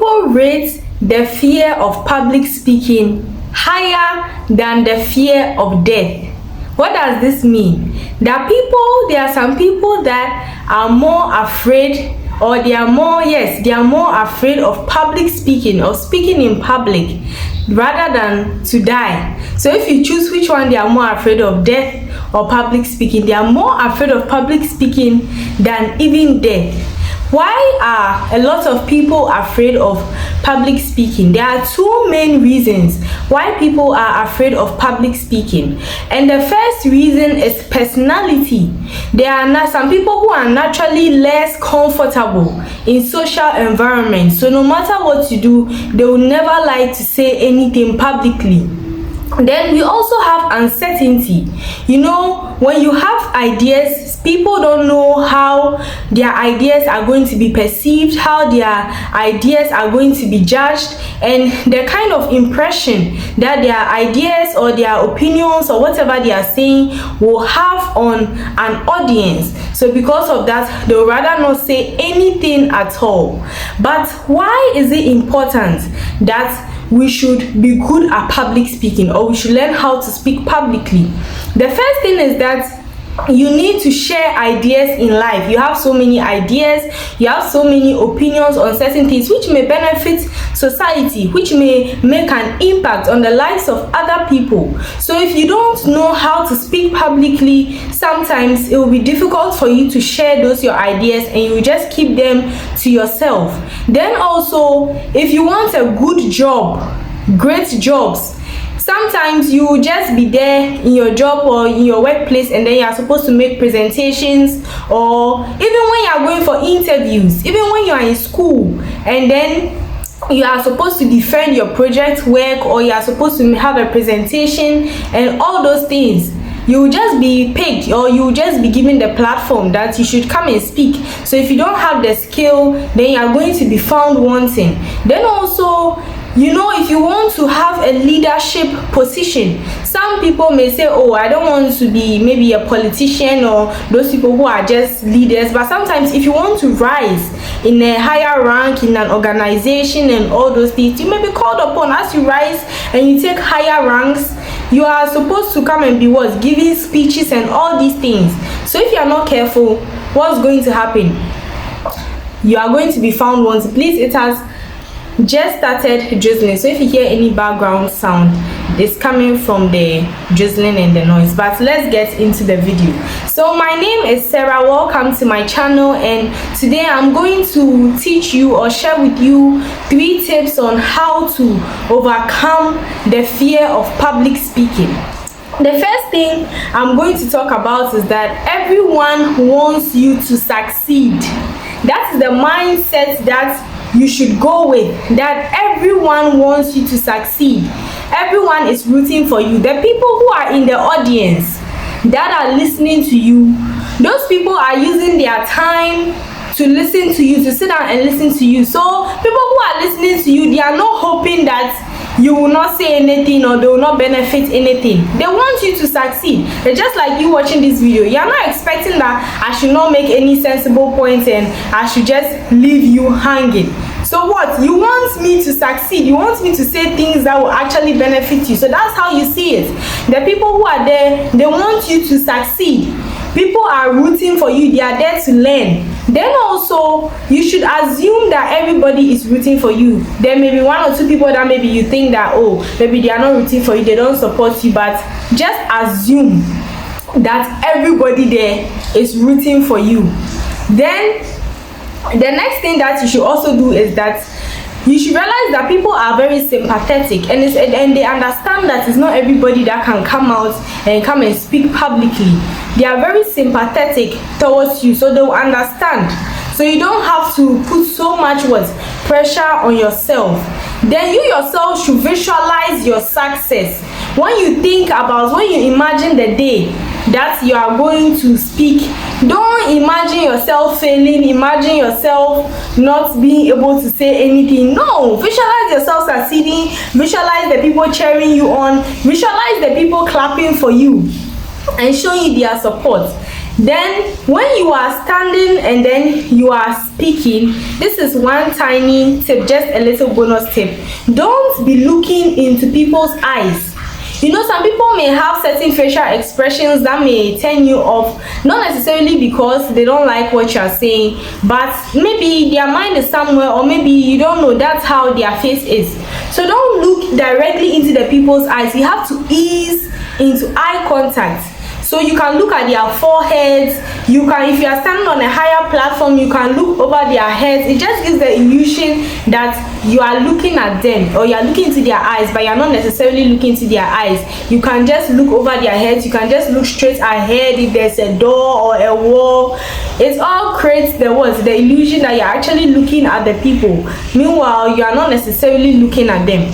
people rate the fear of public speaking higher than the fear of death. What does this mean? There are some people that are more afraid, or they are more afraid of public speaking or speaking in public rather than to die. So if you choose which one, they are more afraid of death or public speaking. They are more afraid of public speaking than even death. Why are a lot of people afraid of public speaking? There are two main reasons why people are afraid of public speaking. And the first reason is personality. There are some people who are naturally less comfortable in social environments. So no matter what you do, they will never like to say anything publicly. Then we also have uncertainty. You know, when you have ideas, people don't know how their ideas are going to be perceived, how their ideas are going to be judged, and the kind of impression that their ideas or their opinions or whatever they are saying will have on an audience. So because of that, they would rather not say anything at all. But why is it important that we should be good at public speaking, or we should learn how to speak publicly? The first thing is that you need to share ideas in life. You have so many ideas, you have so many opinions on certain things which may benefit society, which may make an impact on the lives of other people. So if you don't know how to speak publicly, sometimes it will be difficult for you to share your ideas, and you will just keep them to yourself. Then also, if you want a good job, great jobs, sometimes you will just be there in your job or in your workplace, and then you are supposed to make presentations, or even when you are going for interviews, even when you are in school, and then you are supposed to defend your project work, or you are supposed to have a presentation and all those things. You will just be picked, or you will just be given the platform that you should come and speak. So if you don't have the skill, then you are going to be found wanting. Then also, you know, if you want to have a leadership position, some people may say, oh, I don't want to be maybe a politician or those people who are just leaders. But sometimes if you want to rise in a higher rank in an organization and all those things, you may be called upon. As you rise and you take higher ranks, you are supposed to come and be giving speeches and all these things. So if you are not careful, what's going to happen? You are going to be found wanting. Please, it has just started drizzling, so if you hear any background sound, it's coming from the drizzling and the noise. But let's get into the video. So my name is Sarah. Welcome to my channel, and today I'm going to teach you or share with you 3 tips on how to overcome the fear of public speaking. The first thing I'm going to talk about is that everyone wants you to succeed. That's the mindset that you should go with, that everyone wants you to succeed. Everyone is rooting for you. The people who are in the audience that are listening to you, those people are using their time to listen to you, to sit down and listen to you. So people who are listening to you, they are not hoping that you will not say anything or they will not benefit anything. They want you to succeed. It's just like you watching this video. You are not expecting that I should not make any sensible points and I should just leave you hanging. So what? You want me to succeed. You want me to say things that will actually benefit you. So that's how you see it. The people who are there, they want you to succeed. People are rooting for you. They are there to learn. Then also, you should assume that everybody is rooting for you. There may be 1 or 2 people that maybe you think that, oh, maybe they are not rooting for you, they don't support you, but just assume that everybody there is rooting for you. Then the next thing that you should also do is that you should realize that people are very sympathetic, and they understand that it's not everybody that can come out and come and speak publicly. They are very sympathetic towards you, so they will understand. So you don't have to put so much pressure on yourself. Then you yourself should visualize your success. When you imagine the day that you are going to speak, don't imagine yourself failing, imagine yourself not being able to say anything. No, visualize yourself succeeding, visualize the people cheering you on, visualize the people clapping for you and showing you their support. Then when you are standing and then you are speaking, this is one tiny tip, just a little bonus tip. Don't be looking into people's eyes. You know, some people may have certain facial expressions that may turn you off, not necessarily because they don't like what you are saying, but maybe their mind is somewhere, or maybe you don't know that's how their face is. So don't look directly into the people's eyes. You have to ease into eye contact. So you can look at their foreheads. You can, if you are standing on a higher platform, you can look over their heads. It just gives the illusion that you are looking at them, or you are looking into their eyes, but you are not necessarily looking into their eyes. You can just look over their heads. You can just look straight ahead. If there's a door or a wall, it all creates the illusion that you're actually looking at the people. Meanwhile, you are not necessarily looking at them.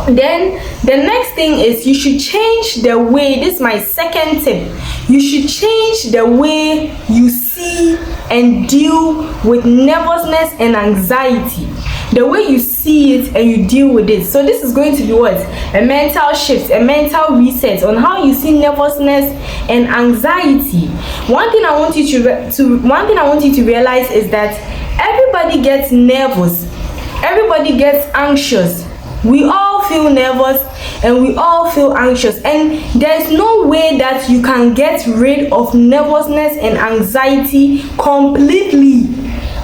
Then the next thing is you should change the way, this is my second tip, you should change the way you see and deal with nervousness and anxiety. The way you see it and you deal with it. So this is going to be what? A mental shift, a mental reset on how you see nervousness and anxiety. One thing I want you to realize is that everybody gets nervous. Everybody gets anxious. We all feel nervous and we all feel anxious, and there's no way that you can get rid of nervousness and anxiety completely,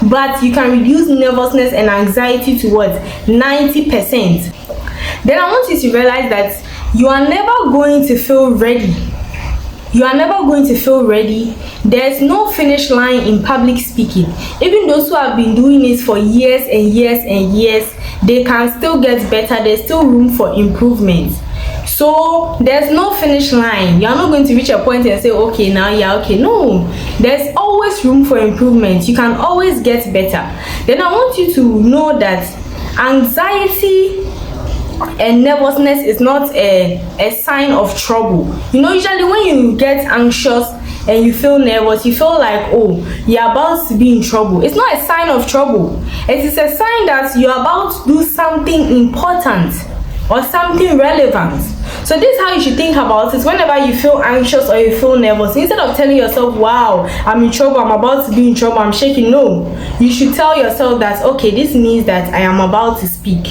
but you can reduce nervousness and anxiety to what? 90%. Then I want you to realize that you are never going to feel ready. You are never going to feel ready. There's no finish line in public speaking. Even those who have been doing this for years and years and years, they can still get better. There's still room for improvement. So there's no finish line. You're not going to reach a point and say, okay, now yeah, okay. No, there's always room for improvement. You can always get better. Then I want you to know that anxiety and nervousness is not a sign of trouble. You know, usually when you get anxious and you feel nervous, you feel like, oh, you're about to be in trouble. It's not a sign of trouble. It is a sign that you're about to do something important or something relevant. So this is how you should think about it. Whenever you feel anxious or you feel nervous, instead of telling yourself, wow, I'm in trouble, I'm about to be in trouble, I'm shaking, no, you should tell yourself that, okay, this means that I am about to speak.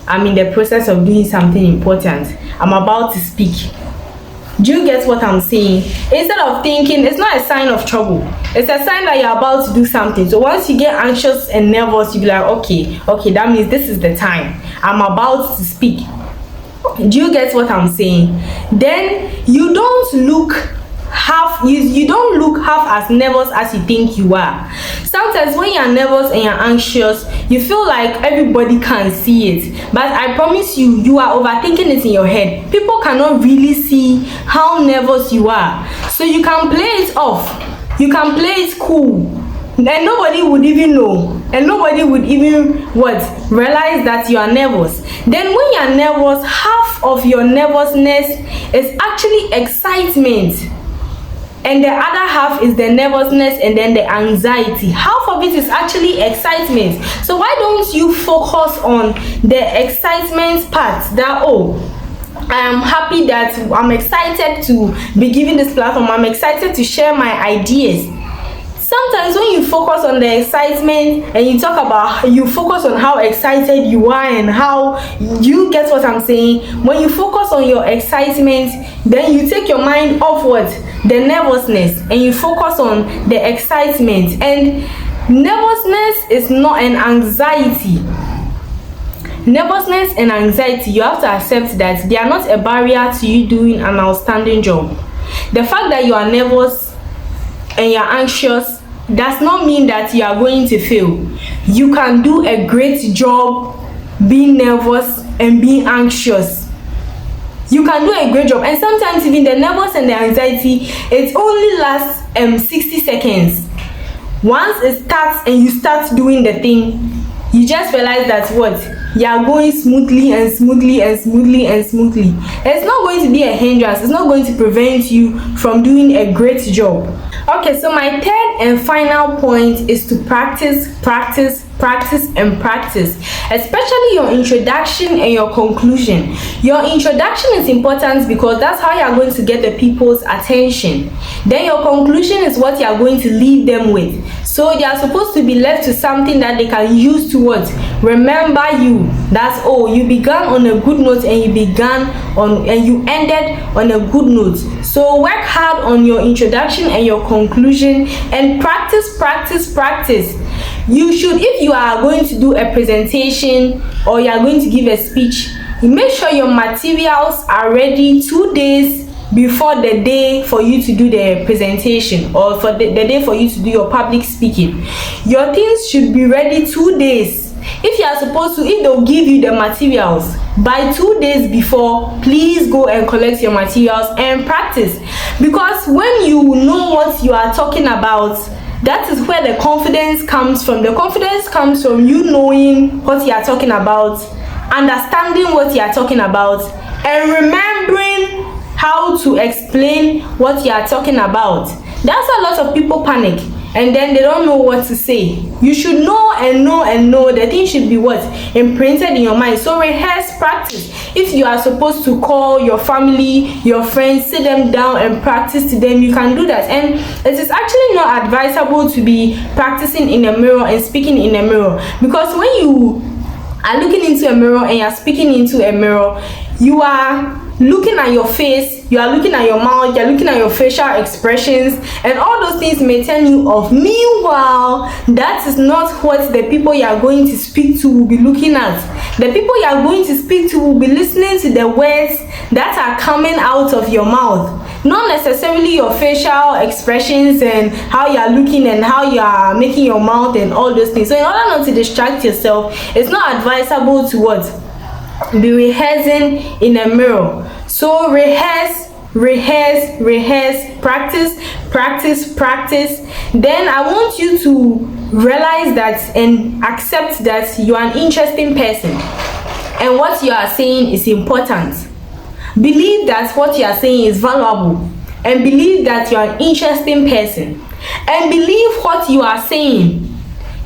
I'm in the process of doing something important. I'm about to speak. Do you get what I'm saying? Instead of thinking, it's not a sign of trouble. It's a sign that you're about to do something. So once you get anxious and nervous, you be like, okay, that means this is the time. I'm about to speak. Do you get what I'm saying? Then you don't look half as nervous as you think you are. Sometimes when you're nervous and you're anxious, you feel like everybody can see it, but I promise you, you are overthinking it in your head. People cannot really see how nervous you are, so you can play it off. You can play it cool, and nobody would even know, and nobody would even realize that you are nervous. Then when you are nervous, half of your nervousness is actually excitement, and the other half is the nervousness and then the anxiety. Half of it is actually excitement. So why don't you focus on the excitement part, that, oh, I am happy that I'm excited to be given this platform, I'm excited to share my ideas. Sometimes when you focus on the excitement and you focus on how excited you are and how you get what I'm saying, when you focus on your excitement, then you take your mind off the nervousness and you focus on the excitement. And nervousness is not an anxiety. Nervousness and anxiety, you have to accept that they are not a barrier to you doing an outstanding job. The fact that you are nervous and you're anxious does not mean that you are going to fail. You can do a great job being nervous and being anxious. You can do a great job, and sometimes even the nervous and the anxiety, it only lasts 60 seconds. Once it starts and you start doing the thing, you just realize that you are going smoothly and smoothly and smoothly and smoothly. It's not going to be a hindrance. It's not going to prevent you from doing a great job. Okay, so my third and final point is to practice, practice, practice, and practice, especially your introduction and your conclusion. Your introduction is important because that's how you are going to get the people's attention. Then your conclusion is what you are going to leave them with. So they are supposed to be left to something that they can use to what? Remember you. That's all. You began on a good note and you ended on a good note. So work hard on your introduction and your conclusion, and practice, practice, practice. You should, if you are going to do a presentation or you are going to give a speech, make sure your materials are ready 2 days before the day for you to do the presentation, or for the day for you to do your public speaking. Your things should be ready 2 days. If you are supposed to, if they'll give you the materials by 2 days before, please go and collect your materials and practice. Because when you know what you are talking about, that is where the confidence comes from. The confidence comes from you knowing what you are talking about, understanding what you are talking about, and remembering how to explain what you are talking about. That's why a lot of people panic and then they don't know what to say. You should know and know and know. The thing should be what? Imprinted in your mind. So rehearse, practice. If you are supposed to call your family, your friends, sit them down and practice to them, you can do that. And it is actually not advisable to be practicing in a mirror and speaking in a mirror, because when you are looking into a mirror and you are speaking into a mirror, you are looking at your face, you are looking at your mouth, you are looking at your facial expressions, and all those things may turn you off. Meanwhile, that is not what the people you are going to speak to will be looking at. The people you are going to speak to will be listening to the words that are coming out of your mouth, not necessarily your facial expressions and how you are looking and how you are making your mouth and all those things. So in order not to distract yourself, it's not advisable to what? Be rehearsing in a mirror. So rehearse, practice, practice, practice. Then I want you to realize that and accept that you are an interesting person and what you are saying is important. Believe that what you are saying is valuable, and believe that you are an interesting person, and believe what you are saying.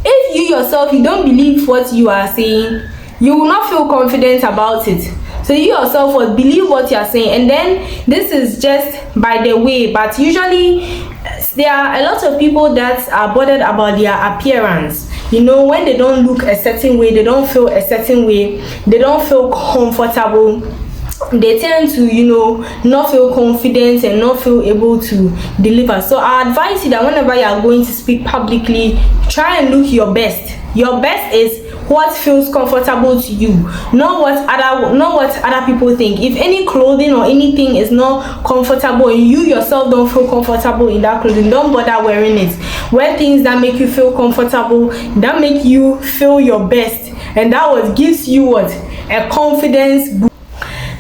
If you yourself, you don't believe what you are saying, you will not feel confident about it. So you yourself will believe what you are saying. And then this is just by the way, but usually there are a lot of people that are bothered about their appearance. You know, when they don't look a certain way, they don't feel a certain way, they don't feel comfortable, they tend to, you know, not feel confident and not feel able to deliver. So I advise you that whenever you are going to speak publicly, try and look your best. Your best is what feels comfortable to you, not what other people think. If any clothing or anything is not comfortable and you yourself don't feel comfortable in that clothing, don't bother wearing it. Wear things that make you feel comfortable, that make you feel your best, and that what gives you what? A confidence boost.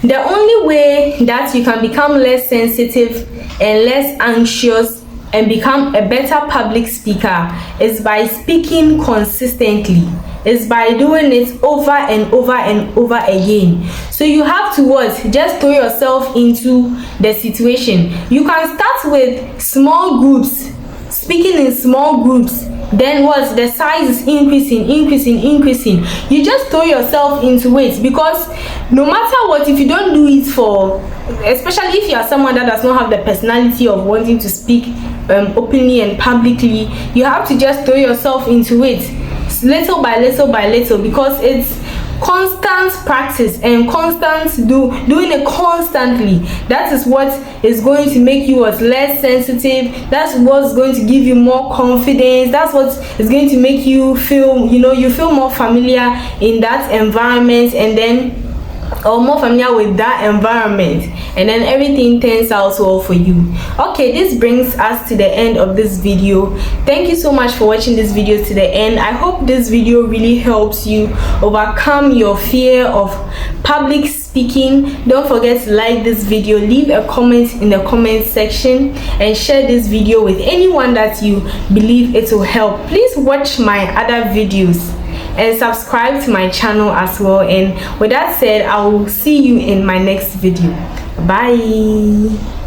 The only way that you can become less sensitive and less anxious and become a better public speaker is by speaking consistently. Is by doing it over and over and over again. So you have to what? Just throw yourself into the situation. You can start with small groups, speaking in small groups. Then what? The size is increasing. You just throw yourself into it, because no matter what, if you don't do it for, especially if you are someone that does not have the personality of wanting to speak openly and publicly, you have to just throw yourself into it little by little, because it's constant practice and doing it constantly. That is what is going to make you less sensitive. That's what's going to give you more confidence. That's what is going to make you feel, you feel more familiar in that environment, and then or more familiar with that environment, and then everything turns out well for you. Okay, this brings us to the end of this video. Thank you so much for watching this video to the end. I hope this video really helps you overcome your fear of public speaking. Don't forget to like this video, leave a comment in the comment section, and share this video with anyone that you believe it will help. Please watch my other videos and subscribe to my channel as well. And with that said, I will see you in my next video. Bye.